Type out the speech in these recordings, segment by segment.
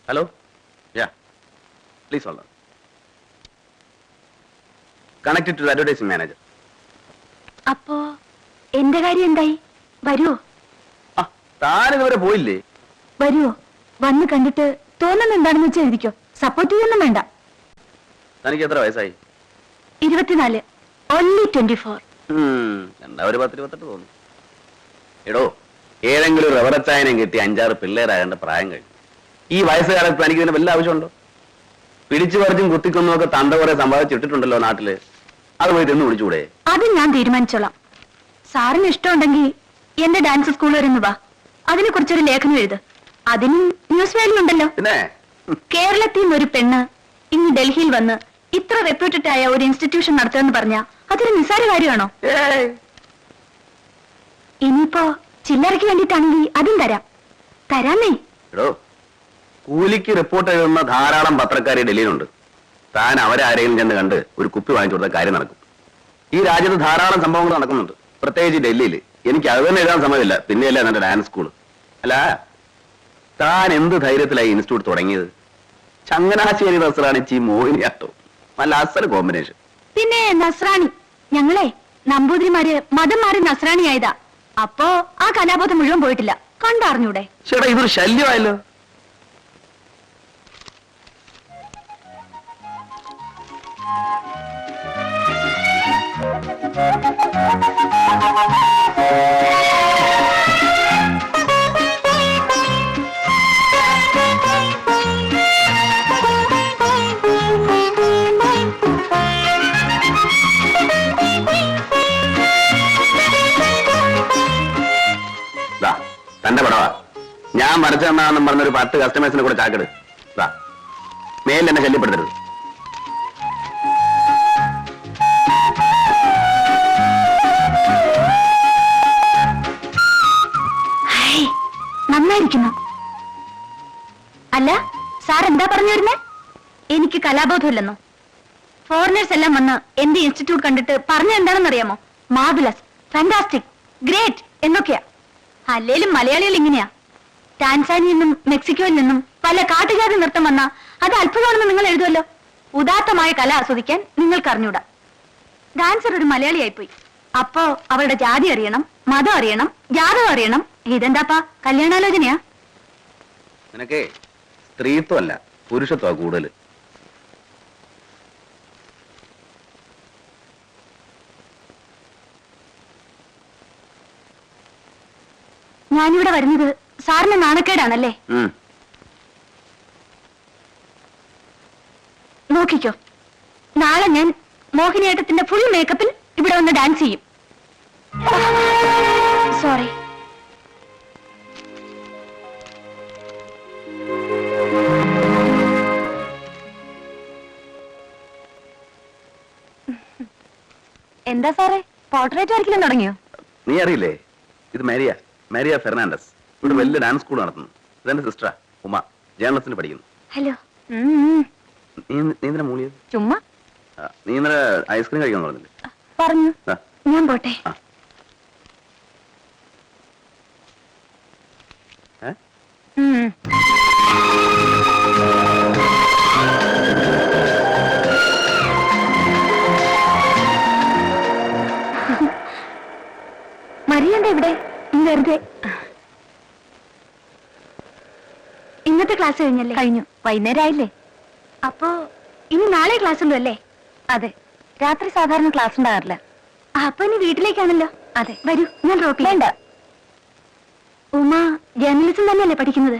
Hello? Yeah. Please hold on. Connected to the advertising manager. അപ്പോ എന്റെ കാര്യം എന്തായി? വരുവോ? താനിതുവരെ പോയില്ലേ? വരുവോ? വന്ന് കണ്ടിട്ട് തോന്നുന്ന എന്താണെന്ന് വെച്ചാൽ എഴുതിക്കോ. സപ്പോർട്ട് ചെയ്യൊന്നും വേണ്ട. തനിക്ക് എത്ര വയസ്സായി? 24. Only 24. ഒരു 10-28 തോന്നുന്നു. എടോ, ഏതെങ്കിലും ഒരു റവറച്ചായനം കിട്ടി 5-6 പിള്ളേരാകേണ്ട പ്രായം കഴിഞ്ഞു. ഈ വയസ്സുകാലത്ത് തനിക്ക് ഇതിന് വല്ല ആവശ്യമുണ്ടോ? പിടിച്ചു പറിച്ചും കുത്തിക്കൊന്നുമൊക്കെ തന്ത കുറെ സമ്പാദിച്ചിട്ടിട്ടുണ്ടല്ലോ നാട്ടില്. അത് പോയി തിന്നു വിളിച്ചൂടെ? അത് ഞാൻ തീരുമാനിച്ചോളാം. സാറിന് ഇഷ്ടമുണ്ടെങ്കിൽ എന്റെ ഡാൻസ് സ്കൂൾ വരെ വാ. അതിനെ കുറിച്ചൊരു ലേഖനം എഴുത്. അതിന് ന്യൂസ് വാല്യുണ്ടല്ലോ. പിന്നെ കേരളത്തിൽ നിന്ന് ഒരു പെണ്ണ് ഇന്ന് ഡൽഹിയിൽ വന്ന് ഇത്ര റെപ്യൂട്ടഡ് ആയ ഒരു ഇൻസ്റ്റിറ്റ്യൂഷൻ നടത്തുമെന്ന് പറഞ്ഞാ അതൊരു നിസ്സാര കാര്യമാണോ? ഇനിയിപ്പോ ചില്ലറയ്ക്ക് വേണ്ടിയിട്ടാണെങ്കിൽ അതും തരാമേ. എടോ, കൂലിക്ക് റിപ്പോർട്ട് എഴുതുന്ന ധാരാളം പത്രക്കാരി ഡൽഹിയിലുണ്ട്. താൻ അവരാരെങ്കിലും ചെന്ന് കണ്ട് ഒരു കുപ്പി വാങ്ങിച്ചു കൊടുത്ത കാര്യം നടക്കും. ഈ രാജ്യത്ത് ധാരാളം സംഭവങ്ങൾ നടക്കുന്നുണ്ട്, പ്രത്യേകിച്ച് ഡൽഹിയിൽ. എനിക്ക് അത് തന്നെ എഴുതാൻ സമയമില്ല, പിന്നെയല്ല എന്റെ ഡാൻസ് സ്കൂള്. അല്ല, താൻ എന്ത് ധൈര്യത്തിലായി ഇൻസ്റ്റിറ്റ്യൂട്ട് തുടങ്ങിയത്? ചങ്ങനാശ്ശേരി നസ്രാണിച്ചി മോഹിനിയാട്ടോ, നല്ല അസൽ കോമ്പിനേഷൻ. പിന്നെ നസ്രാണി, ഞങ്ങളെ നമ്പൂതിരിമാര് മതം മാറി നസ്രാണിയായതാ. അപ്പോ ആ കലാബോധം മുഴുവൻ പോയിട്ടില്ല. കണ്ടറിഞ്ഞൂടെ? ചേട്ടാ, ഇതൊരു ശല്യമായല്ലോ. തന്റെ പടവാ, ഞാൻ വരച്ചു തന്നാണെന്നും പറഞ്ഞൊരു 10 കസ്റ്റമേഴ്സിനെ കൂടെ ചാക്കെട്. മേലിൽ എന്നെ ശല്യപ്പെടുത്തരുത്. നന്നായിരിക്കുന്നു. അല്ല, സാർ എന്താ പറഞ്ഞു വരുന്നേ? എനിക്ക് കലാബോധമില്ലെന്നോ? ഫോറിനേഴ്സ് എല്ലാം വന്ന് എന്റെ ഇൻസ്റ്റിറ്റ്യൂട്ട് കണ്ടിട്ട് പറഞ്ഞ എന്താണെന്നറിയാമോ? മാർവലസ്, ഫാന്റാസ്റ്റിക്, ഗ്രേറ്റ് എന്നൊക്കെയാ. അല്ലേലും മലയാളികൾ ഇങ്ങനെയാ. ടാൻസാനിയിൽ നിന്നും മെക്സിക്കോയിൽ നിന്നും പല കാട്ടുജാതി നൃത്തം വന്നാ അത് അത്ഭുതമാണെന്ന് നിങ്ങൾ എഴുതുമല്ലോ. ഉദാത്തമായ കല ആസ്വദിക്കാൻ നിങ്ങൾക്ക് അറിഞ്ഞൂടാ. ഡാൻസർ ഒരു മലയാളിയായിപ്പോയി. അപ്പോ അവളുടെ ജാതി അറിയണം, മതം അറിയണം, ജാതകം അറിയണം. ഇതെന്താപ്പാ, കല്യാണാലോചനയാ? നിനക്കേ സ്ത്രീത്വമല്ല പുരുഷത്വ കൂടുതൽ. ഞാനിവിടെ വരുന്നത് സാറിന് നാണക്കേടാണല്ലേ? നോക്കിക്കോ, നാളെ ഞാൻ മോഹിനിയാട്ടത്തിന്റെ ഫുൾ മേക്കപ്പിൽ ഇവിടെ വന്ന് ഡാൻസ് ചെയ്യും. സോറി. എന്താ സാറേ, പോർട്രേറ്റ് വരയ്ക്കലും തുടങ്ങിയോ? നീ അറിയില്ലേ, ഇത് മാരിയ ഫെർണാണ്ടസ്. ഇവിടെ വലിയ ഡാൻസ് സ്കൂൾ നടത്തുന്നു. ഇതെന്റെ സിസ്റ്ററാ ഉമ, ജേർണലിസ്റ്റിന് പഠിക്കുന്നു. ഹലോ. നീ എന്തിനാ മൂളിയത്? ചുമ്മാ. നീ ഇന്നലെ ഐസ്ക്രീം കഴിക്കാൻ പറഞ്ഞില്ലേ? പറഞ്ഞു. ഞാൻ പോട്ടെ. മരിയണ്ട ഇവിടെ വെറുതെ. ഇന്നത്തെ ക്ലാസ് കഴിഞ്ഞല്ലേ? കഴിഞ്ഞു. വൈകുന്നേരം ആയില്ലേ? അപ്പോ ഇനി നാളെ ക്ലാസ് ഉണ്ടോ അല്ലേ? അതെ, രാത്രി സാധാരണ ക്ലാസ് ഉണ്ടാകാറില്ല. അപ്പൊ ഇനി വീട്ടിലേക്കാണല്ലോ? അതെ. വരൂ, ഞാൻ ഡ്രോപ്പ് ചെയ്യണ്ട. ഉമ ജേർണലിസം തന്നെയല്ലേ പഠിക്കുന്നത്?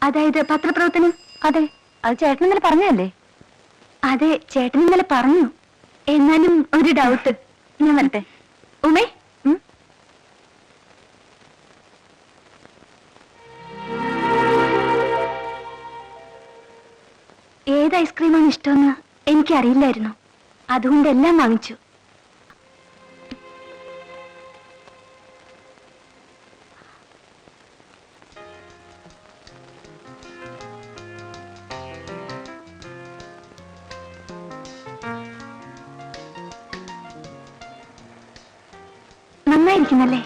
അതായത് പത്രപ്രവർത്തനം? അതെ. അത് ചേട്ടൻ ഇന്നലെ പറഞ്ഞല്ലേ? അതെ, ചേട്ടൻ ഇന്നലെ പറഞ്ഞു. എന്നാലും ഒരു ഡൗട്ട്. ഞാൻ വരട്ടെ. ഉമേ, ഏത് ഐസ്ക്രീമാണ് ഇഷ്ടമെന്ന് എനിക്കറിയില്ലായിരുന്നു. അതുകൊണ്ട് എല്ലാം വാങ്ങിച്ചു. നന്നായിരിക്കുന്നല്ലേ?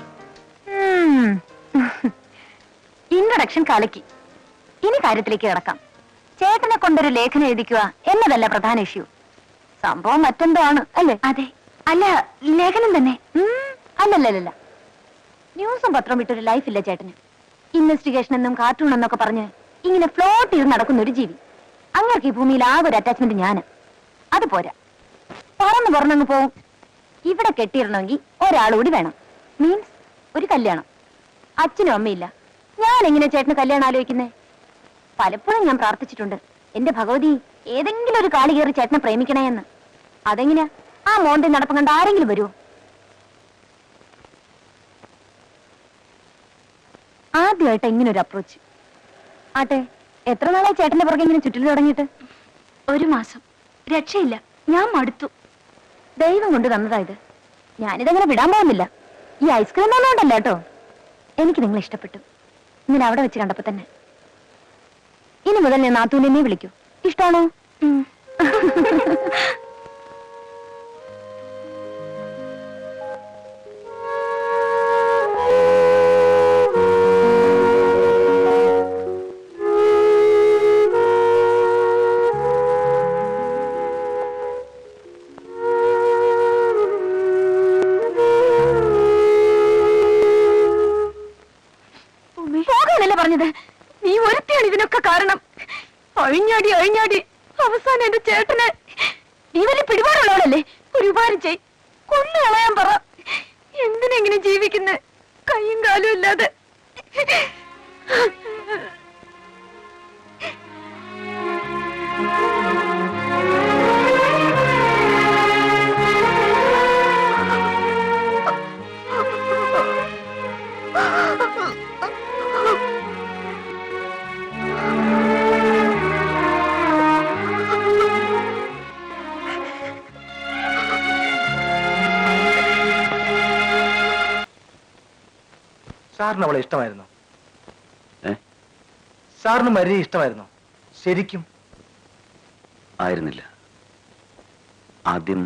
ഇൻട്രൊഡക്ഷൻ കലക്കി. ഇനി കാര്യത്തിലേക്ക് കിടക്കാം. ചേട്ടനെ കൊണ്ടൊരു ലേഖനം എഴുതിക്കുക എന്നതല്ല പ്രധാന ഇഷ്യൂ. സംഭവം മറ്റെന്തോ ആണ് അല്ലേ? അതെ. അല്ല, ലേഖനം തന്നെ. അല്ലല്ലല്ല, ന്യൂസും പത്രം വിട്ടൊരു ലൈഫില്ല ചേട്ടന്. ഇൻവെസ്റ്റിഗേഷൻ എന്നും കാർട്ടൂൺ എന്നൊക്കെ പറഞ്ഞ് ഇങ്ങനെ ഫ്ലോട്ട് ചെയ്ത് നടക്കുന്ന ഒരു ജീവി. അങ്ങർക്ക് ഈ ഭൂമിയിൽ ആകെ ഒരു അറ്റാച്ച്മെന്റ് ഞാന്. അത് പോരാ, പറന്നങ്ങ് പോവും. ഇവിടെ കെട്ടിയിടണമെങ്കിൽ ഒരാളുകൂടി വേണം. മീൻസ് ഒരു കല്യാണം. അച്ഛനും അമ്മയില്ല, ഞാൻ എങ്ങനെ ചേട്ടന് കല്യാണം ആലോചിക്കുന്നേ? പലപ്പോഴും ഞാൻ പ്രാർത്ഥിച്ചിട്ടുണ്ട്, എന്റെ ഭഗവതി ഏതെങ്കിലും ഒരു കാലി കയറി ചേട്ടനെ പ്രേമിക്കണേ എന്ന്. അതെങ്ങനെയാ? ആ മോന്റെ നടപ്പം കണ്ട് ആരെങ്കിലും വരുമോ? ആദ്യമായിട്ട് ഇങ്ങനെ ഒരു അപ്രോച്ച്. ആട്ടെ, എത്ര നാളായി ചേട്ടന്റെ പുറകെ ഇങ്ങനെ ചുറ്റിൽ തുടങ്ങിയിട്ട്? 1 മാസം. രക്ഷയില്ല, ഞാൻ മടുത്തു. ദൈവം കൊണ്ട് തന്നതായത്. ഞാനിതങ്ങനെ വിടാൻ പോകുന്നില്ല. ഈ ഐസ്ക്രീം ഒന്നുകൊണ്ടല്ല കേട്ടോ. എനിക്ക് നിങ്ങളെ ഇഷ്ടപ്പെട്ടു, ഇങ്ങനെ അവിടെ വെച്ച് കണ്ടപ്പോ തന്നെ. ഇനി മുതൽ ഞാൻ നാത്തൂനെ വിളിക്കൂ. ഇഷ്ടാണോ? പറഞ്ഞത് നീ ഒരുത്തിയാണ് ഇതിനൊക്കെ കാരണം. അഴിഞ്ഞാടി അവസാനം എന്റെ ചേട്ടന്. നീ വലിയ പിടിപാടുള്ളവളല്ലേ? ഒരു ഉപകാരം ചെയ്, കൊന്നു കളയാൻ പറ. എന്തിനെങ്ങനെ ജീവിക്കുന്ന കയ്യും കാലും ഇല്ലാതെ? സാറിന് അവളെ ഇഷ്ടമായിരുന്നോ? സാറിന് മരിയെ ഇഷ്ടമായിരുന്നോ ശരിക്കും? ആയിരുന്നില്ല. ആദ്യം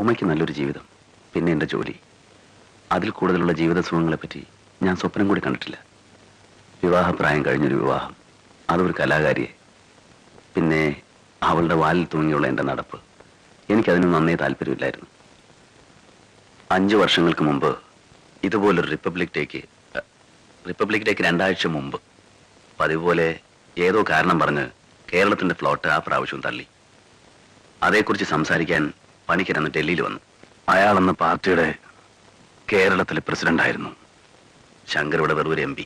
ഉമ്മയ്ക്ക് നല്ലൊരു ജീവിതം, പിന്നെ എന്റെ ജോലി. അതിൽ കൂടുതലുള്ള ജീവിത സുഖങ്ങളെ പറ്റി ഞാൻ സ്വപ്നം കൂടി കണ്ടിട്ടില്ല. വിവാഹപ്രായം കഴിഞ്ഞൊരു വിവാഹം, അതൊരു കലാകാരിയെ. പിന്നെ അവളുടെ വാലിൽ തൂങ്ങിയുള്ള എന്റെ നടപ്പ്, എനിക്കതിന് നന്നേ താല്പര്യമില്ലായിരുന്നു. 5 വർഷങ്ങൾക്ക് മുമ്പ് ഇതുപോലൊരു റിപ്പബ്ലിക് ഡേക്ക് 2 ആഴ്ച മുമ്പ് പതിവ് പോലെ ഏതോ കാരണം പറഞ്ഞ് കേരളത്തിന്റെ ഫ്ലോട്ട് ആ പ്രാവശ്യം തള്ളി. അതേക്കുറിച്ച് സംസാരിക്കാൻ പണിക്കർ അന്ന് ഡൽഹിയിൽ വന്നു. അയാളെന്ന പാർട്ടിയുടെ കേരളത്തിലെ പ്രസിഡന്റായിരുന്നു. ശങ്കർ ഇവിടെ വെറുതെ MP.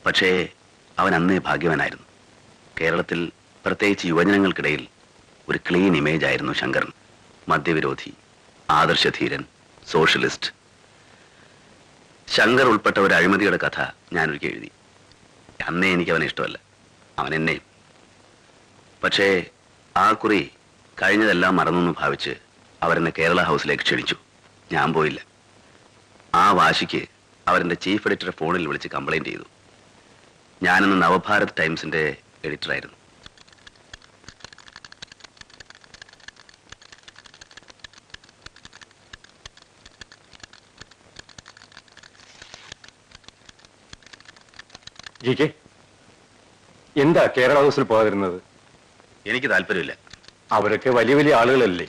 പക്ഷേ അവൻ അന്നേ ഭാഗ്യവാനായിരുന്നു. കേരളത്തിൽ പ്രത്യേകിച്ച് യുവജനങ്ങൾക്കിടയിൽ ഒരു ക്ലീൻ ഇമേജ് ആയിരുന്നു ശങ്കരൻ. മദ്യവിരോധി, ആദർശധീരൻ, സോഷ്യലിസ്റ്റ്. ശങ്കർ ഉൾപ്പെട്ട ഒരു അഴിമതിയുടെ കഥ ഞാനൊരിക്കൽ എഴുതി. അന്നേ എനിക്ക് അവനെ ഇഷ്ടമല്ല, അവൻ എന്നെയും. പക്ഷേ ആ കുറി കഴിഞ്ഞതെല്ലാം മറന്നെന്ന് ഭാവിച്ച് അവരെന്നെ കേരള ഹൗസിലേക്ക് ക്ഷണിച്ചു. ഞാൻ പോയില്ല. ആ വാശിക്ക് അവരെന്റെ ചീഫ് എഡിറ്ററെ ഫോണിൽ വിളിച്ച് കംപ്ലൈന്റ് ചെയ്തു. ഞാനന്ന് നവഭാരത് ടൈംസിന്റെ എഡിറ്ററായിരുന്നു. എന്താ കേരള ഹൗസിൽ പോകാതിരുന്നത്? എനിക്ക് താല്പര്യമില്ല. അവരൊക്കെ വലിയ വലിയ ആളുകളല്ലേ,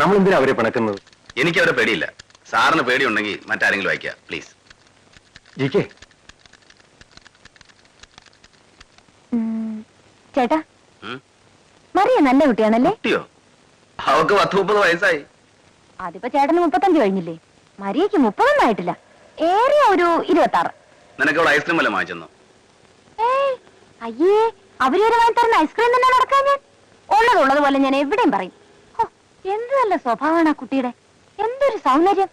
നമ്മൾ എന്തിനാ അവരെ പിണക്കുന്നത്? എനിക്ക് അവരെ പേടിയില്ല. സാറിന് പേടിയുണ്ടെങ്കിൽ മറ്റാരെങ്കിലും വായിക്കുക പ്ലീസ്. ചേട്ടാ, മറിയ നല്ല കുട്ടിയാണല്ലേ? കുട്ടിയോ? അവക്ക് 10-30 വയസ്സായി. അതിപ്പോ ചേട്ടന് 35 കഴിഞ്ഞില്ലേ? മരിയക്ക് 30 ആയിട്ടില്ല, ഏറിയ ഒരു 26. നിനക്ക് അവൾ ഐസ്ക്രീം വല്ല വാങ്ങിച്ചെന്നോ? അയ്യേ, അവരൊരു വാങ്ങി തരുന്ന ഐസ്ക്രീം തന്നെ നടക്കാൻ ഞാൻ ഉള്ളതുപോലെ ഞാൻ എവിടെയും പറയും. എന്ത് നല്ല സ്വഭാവമാണ് ആ കുട്ടിയുടെ, എന്തൊരു സൗന്ദര്യം.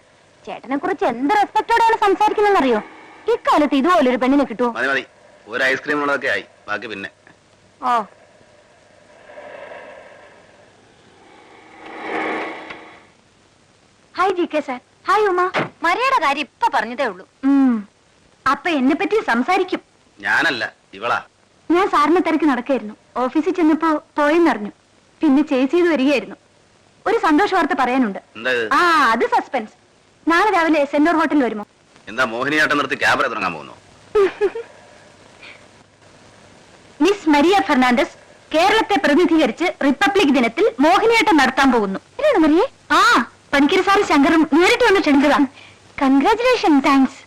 ചേട്ടനെ കുറിച്ച് എന്ത് റെസ്പെക്ടോടെയാണ് സംസാരിക്കുന്നറിയോ? ഇക്കാലത്ത് ഇതുപോലൊരു പെണ്ണിനെ കിട്ടുമോ? മതി മതി, ഒരു ഐസ്ക്രീം ഉള്ളതൊക്കെ ആയി, ബാക്കി പിന്നെ. ഓ, hi GK sir. Hi Uma. മരിയുടെ കാര്യം ഇപ്പൊ പറഞ്ഞതേ ഉള്ളൂ. അപ്പൊ എന്നെ പറ്റി സംസാരിക്കും? ഞാനല്ല, ഇവളാ. ഞാൻ സാറിനെ തിരക്കി നടക്കായിരുന്നു. ഓഫീസിൽ ചെന്നപ്പോ പോയെന്നറിഞ്ഞു. പിന്നെ ചേസ് ചെയ്ത് വരികയായിരുന്നു. ഒരു സന്തോഷ വാർത്ത പറയാനുണ്ട്. ആ, അത് സസ്പെൻസ്. നാളെ രാവിലെ സെന്റോർ ഹോട്ടലിൽ വരുമോ? എന്താ മോഹിനിയാട്ടം നിർത്തി ക്യാബറ തുടങ്ങാൻ പോകുന്നു? മിസ് മരിയ ഫെർണാണ്ടസ് കേരളത്തെ പ്രതിനിധീകരിച്ച് റിപ്പബ്ലിക് ദിനത്തിൽ മോഹിനിയാട്ടം നടത്താൻ പോകുന്നു. മറിയേ? ആ, പണിക്കര് സാറ് ശങ്കറും നേരിട്ട് വന്ന് ക്ഷണിച്ചതാണ്. കൺഗ്രാചുലേഷൻ. താങ്ക്സ്.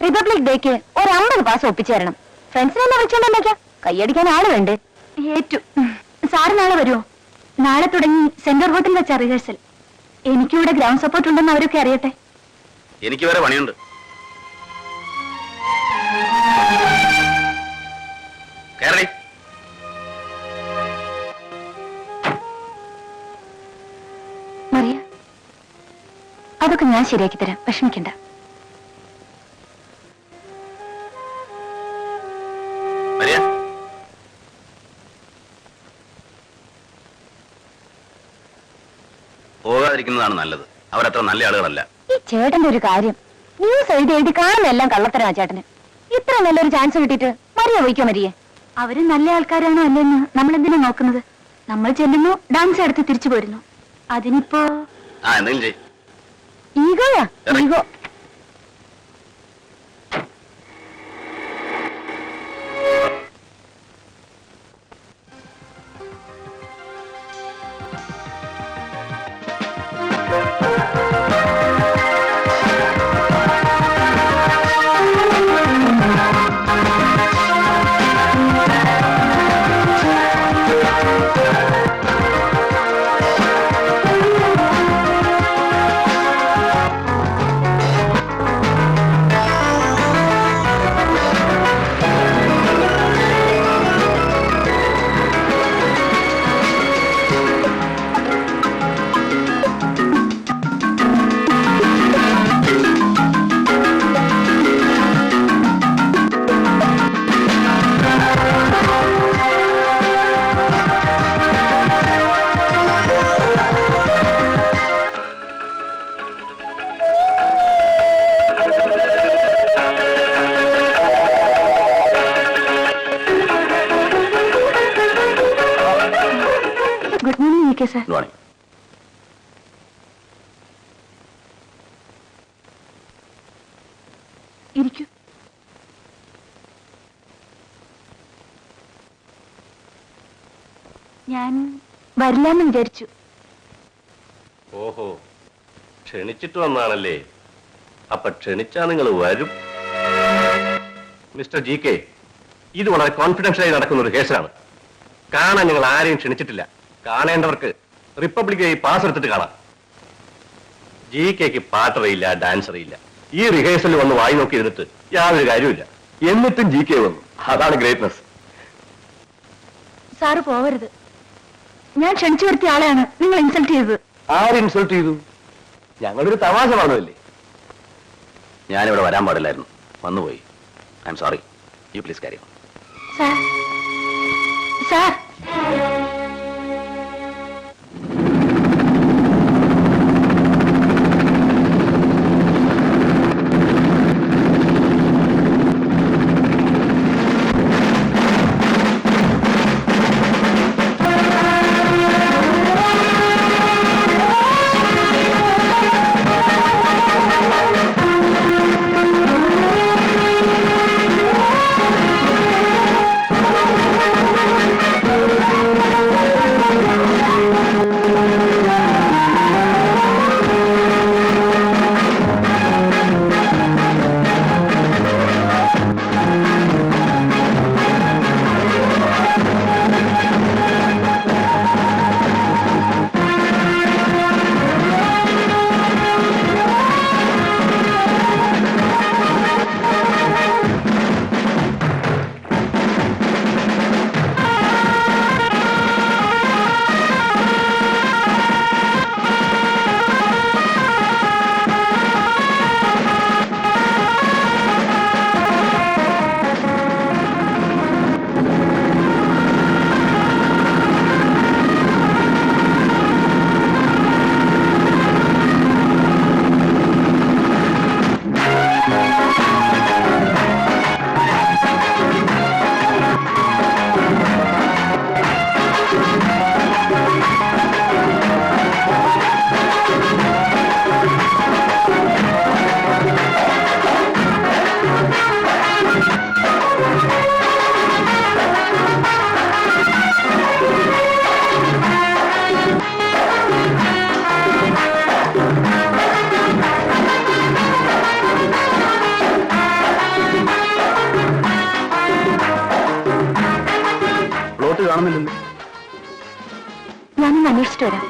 റിപ്പബ്ലിക് ഡേക്ക് ഒരു 50 പാസ് ഒപ്പിച്ചു തരണം. ഫ്രണ്ട്സിനെ വിളിച്ചോണ്ടേക്കാം, കൈയടിക്കാൻ ആള് വേണ്ടേ? ഏറ്റു. സാറ് നാളെ വരുമോ? നാളെ തുടങ്ങി സെന്റർ ഹോട്ടൽ വെച്ച റിഹേഴ്സൽ. എനിക്കിവിടെ ഗ്രൗണ്ട് സപ്പോർട്ട് ഉണ്ടെന്ന് അവരൊക്കെ അറിയട്ടെ. എനിക്ക് വേറെ പണിയുണ്ട്. കേരളി, മറിയ, അതൊക്കെ ഞാൻ ശരിയാക്കി തരാം, വിഷമിക്കണ്ട. മരിയ, പോകാതിരിക്കുന്നതാണ് നല്ലത്. അവരത്ര നല്ല ആളുകളല്ല. ഈ ചേട്ടന്റെ ഒരു കാര്യം, ന്യൂസ് എഴുതി കാണുന്നെല്ലാം കള്ളത്തരാ ചേട്ടന്. ഇത്ര നല്ലൊരു ചാൻസ് കിട്ടിയിട്ട് മറിയ പോയിക്കോ. മരിയേ, അവര് നല്ല ആൾക്കാരാണോ അല്ലെന്ന് നമ്മൾ എന്തിനാ നോക്കുന്നത്? നമ്മൾ ചെല്ലുന്നു, ഡാൻസ് എടുത്ത് തിരിച്ചു പോരുന്നു. അതിനിപ്പോ എന്തെങ്കിലും ചെയ്. ഈഗോയാ, ego. Good morning VK sir. Good morning. ഇരിക്കൂ. ഞാൻ വരില്ലെന്ന് വിചാരിച്ചു. ഓഹോ, ക്ഷണിച്ചിട്ട് വന്നാണല്ലേ? അപ്പൊ ക്ഷണിച്ചാ നിങ്ങൾ വരും. മിസ്റ്റർ ജി കെ, ഇത് വളരെ കോൺഫിഡൻഷ്യലായി നടക്കുന്ന ഒരു കേസാണ്. കാണാൻ നിങ്ങൾ ആരെയും ക്ഷണിച്ചിട്ടില്ല. കാണേണ്ടവർക്ക് റിപ്പബ്ലിക് ഡേ പാസ് എടുത്തിട്ട് കാണാം. ജി കെക്ക് പാട്ടറിയില്ല, ഡാൻസ് അറിയില്ല. ഈ റിഹേഴ്സലിൽ വന്ന് വായി നോക്കി ഇരുന്നിട്ട് യാതൊരു കാര്യമില്ല. എന്നിട്ടും ജി കെ വന്നു. അതാണ് ഗ്രേറ്റ്നസ്. സാറ് പോവരുത്. ഞാൻ ക്ഷണിച്ചു വരുത്തിയ ആളെയാണ് നിങ്ങൾ ഇൻസൾട്ട് ചെയ്തത്. ആര് ഇൻസൾട്ട് ചെയ്തു? ഞങ്ങളൊരു തമാശ പറഞ്ഞതല്ലേ. ഞാനിവിടെ വരാൻ പാടില്ലായിരുന്നു, വന്നുപോയി. I am sorry. You please carry on. Sir, sir, കാണുന്നില്ലല്ലോ. ഞാനൊന്ന് അന്വേഷിച്ചിട്ട് വരാം.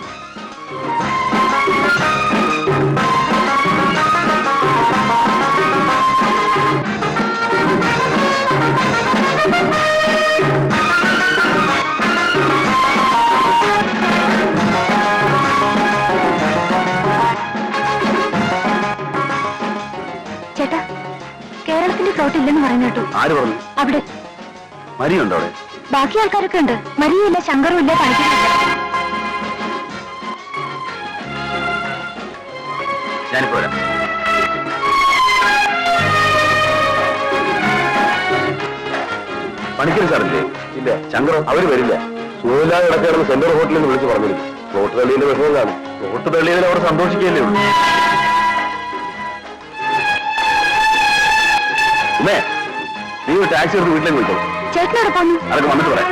ചേട്ടാ, കേരളത്തിന്റെ ഫ്ലോട്ട് ഇല്ലെന്ന് പറഞ്ഞു കേട്ടു. ആര് പറഞ്ഞു? അവിടെ മരിയുണ്ടോ അവിടെ? ബാക്കി ആൾക്കാരൊക്കെ ഉണ്ട്. മരിയുമില്ല, ശങ്കറും ഇല്ല, പണിക്കരുമില്ല. ഞാനിപ്പോ വരാം. പണിക്കര് സാറില്ലേ? ഇല്ല. ശങ്കറോ? അവര് വരില്ല. സുഖമില്ലാതെ കിടക്കുകയാണെന്ന് സെൻട്രൽ ഹോട്ടലിൽ നിന്ന് വിളിച്ച് പറഞ്ഞിരുന്നു. വോട്ട് തള്ളിയതിന്റെ വിഷമം കാണും. വോട്ട് തള്ളിയതിൽ അവർ സന്തോഷിക്കുകയല്ലേ ഉള്ളൂ. ഉമ്മേ, നീ ഒരു ടാക്സി എടുത്ത് വീട്ടിലേക്ക് പോയിക്കോളൂ. ചേട്ടനോട് പോന്നു. അതൊക്കെ വന്നിട്ട് പറയാം.